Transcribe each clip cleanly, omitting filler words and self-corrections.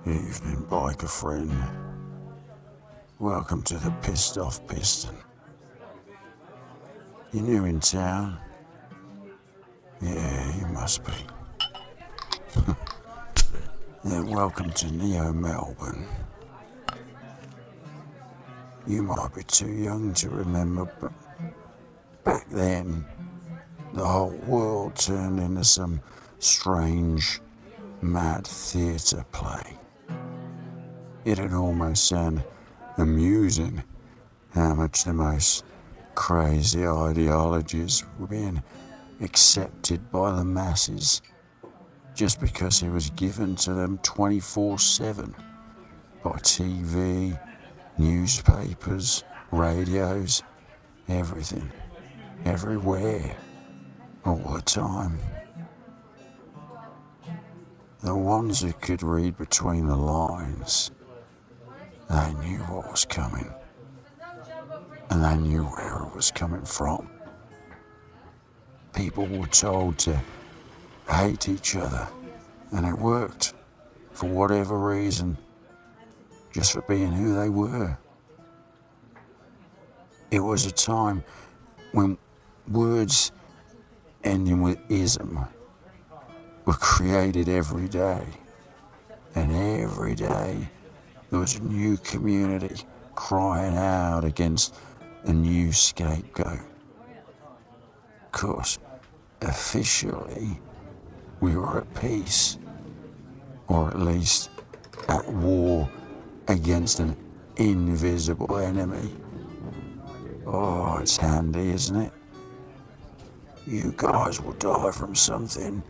Evening, biker friend. Welcome to the Pissed Off Piston. You new in town? Yeah, you must be. Then welcome to Neo Melbourne. You might be too young to remember, but back then, the whole world turned into some strange, mad theatre play. It'd almost sound amusing how much the most crazy ideologies were being accepted by the masses just because it was given to them 24/7 by TV, newspapers, radios, everything, everywhere, all the time. The ones who could read between the lines, they knew what was coming, and they knew where it was coming from. People were told to hate each other, and it worked, for whatever reason, just for being who they were. It was a time when words ending with ism were created every day, and every day there was a new community crying out against a new scapegoat. Of course, officially, we were at peace, or at least at war against an invisible enemy. Oh, it's handy, isn't it? You guys will die from something,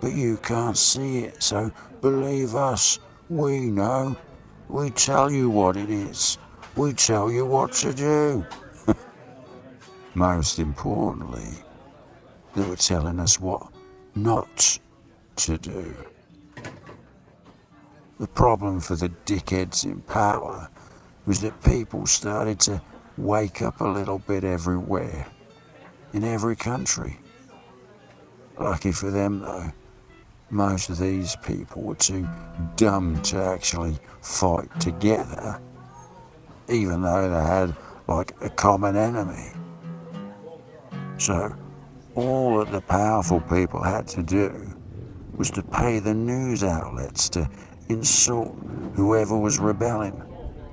but you can't see it, so believe us, we know. We tell you what it is. We tell you what to do. Most importantly, they were telling us what not to do. The problem for the dickheads in power was that people started to wake up a little bit everywhere, in every country. Lucky for them, though, most of these people were too dumb to actually fight together, even though they had, like, a common enemy. So, all that the powerful people had to do was to pay the news outlets to insult whoever was rebelling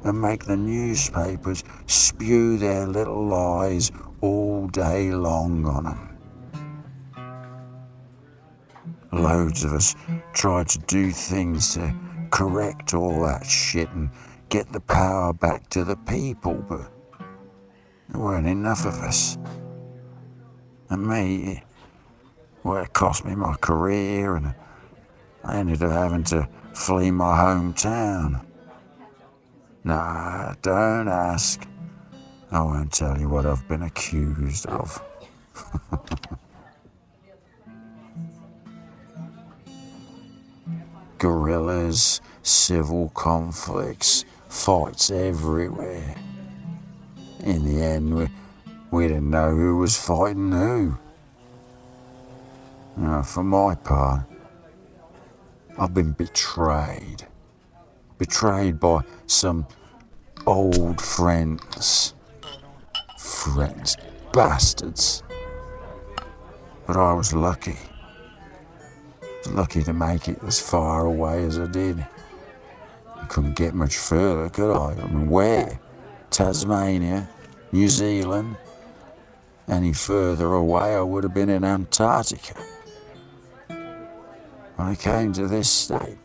and make the newspapers spew their little lies all day long on them. Loads of us tried to do things to correct all that shit and get the power back to the people, but there weren't enough of us. And me, well, it cost me my career, and I ended up having to flee my hometown. Nah, don't ask. I won't tell you what I've been accused of. Guerrillas, civil conflicts, fights everywhere. In the end, we didn't know who was fighting who. For my part, I've been betrayed. Betrayed by some old friends. Bastards. But I was lucky. Lucky to make it as far away as I did. I couldn't get much further, could I? I mean, where? Tasmania, New Zealand. Any further away, I would have been in Antarctica. When I came to this state,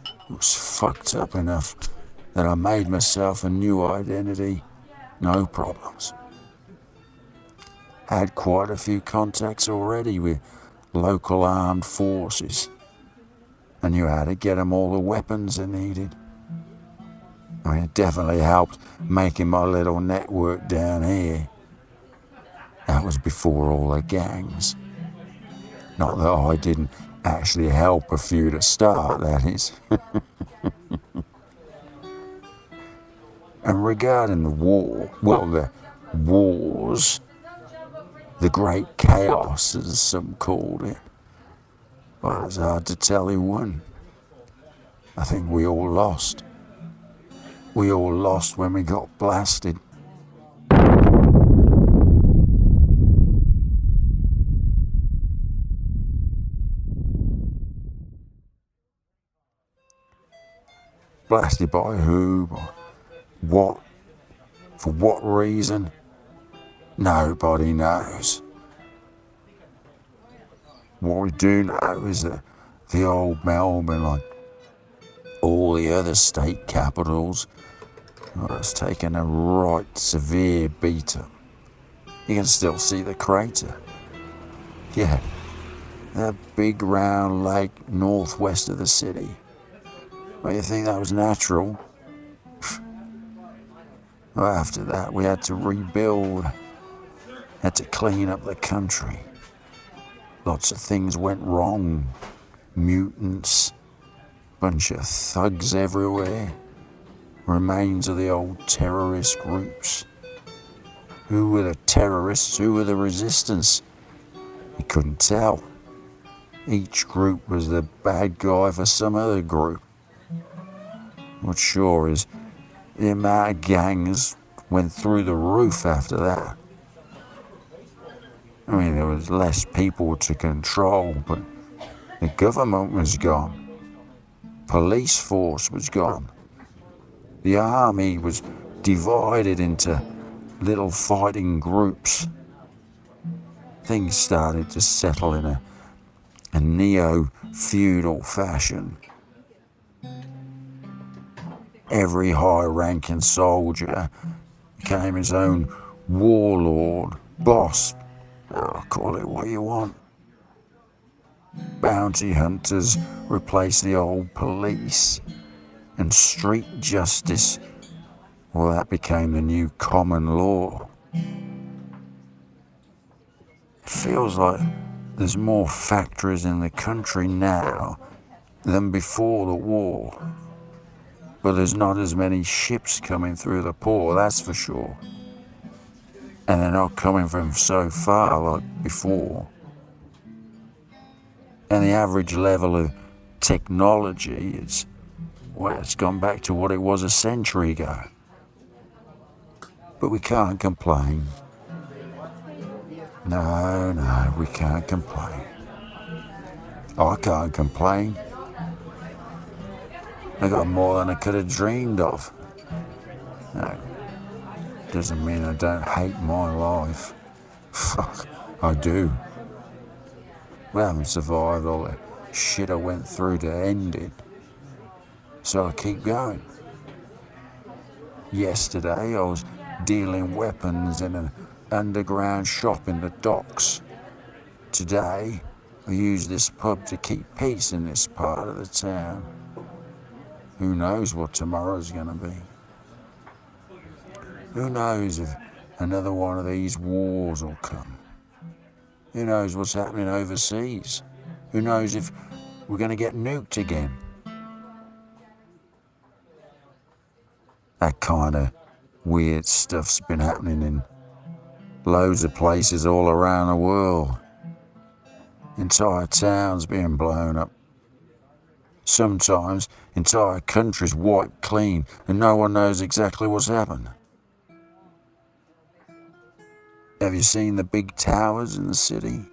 it was fucked up enough that I made myself a new identity, no problems. Had quite a few contacts already with local armed forces. I knew how to get them all the weapons they needed. I mean, it definitely helped making my little network down here. That was before all the gangs. Not that I didn't actually help a few to start, that is. And regarding the war, well, the wars, the great chaos, as some called it, well, it was hard to tell who won. I think we all lost. We all lost when we got blasted. Blasted by who? By what? For what reason? Nobody knows. What we do know is that the old Melbourne, like all the other state capitals, has taken a right severe beating. You can still see the crater. Yeah, that big round lake northwest of the city. Well, you think that was natural? Well, after that, we had to rebuild, had to clean up the country. Lots of things went wrong. Mutants, bunch of thugs everywhere, remains of the old terrorist groups. Who were the terrorists? Who were the resistance? You couldn't tell. Each group was the bad guy for some other group. What's sure is the amount of gangs went through the roof after that. I mean, there was less people to control, but the government was gone. Police force was gone. The army was divided into little fighting groups. Things started to settle in a neo-feudal fashion. Every high-ranking soldier became his own warlord, boss. Call it what you want. Bounty hunters replaced the old police, and street justice, well, that became the new common law. It feels like there's more factories in the country now than before the war. But there's not as many ships coming through the port, that's for sure. And they're not coming from so far like before. And the average level of technology is, well, it's gone back to what it was a century ago. But we can't complain. No, we can't complain. I can't complain. I got more than I could have dreamed of. No, doesn't mean I don't hate my life. Fuck, I do. We haven't survived all the shit I went through to end it. So I keep going. Yesterday I was dealing weapons in an underground shop in the docks. Today I use this pub to keep peace in this part of the town. Who knows what tomorrow's gonna be? Who knows if another one of these wars will come? Who knows what's happening overseas? Who knows if we're gonna get nuked again? That kind of weird stuff's been happening in loads of places all around the world. Entire towns being blown up. Sometimes entire countries wiped clean and no one knows exactly what's happened. Have you seen the big towers in the city?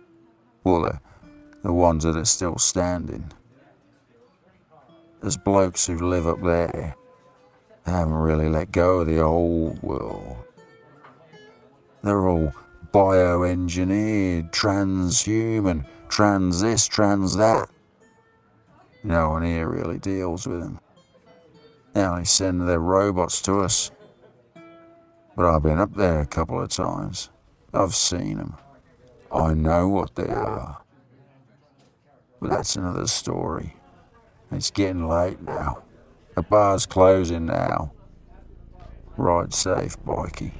Well, the ones that are still standing. There's blokes who live up there. They haven't really let go of the old world. They're all bioengineered, transhuman, trans this, trans that. No one here really deals with them. They only send their robots to us. But I've been up there a couple of times. I've seen them. I know what they are. But that's another story. It's getting late now. The bar's closing now. Ride safe, Bikey.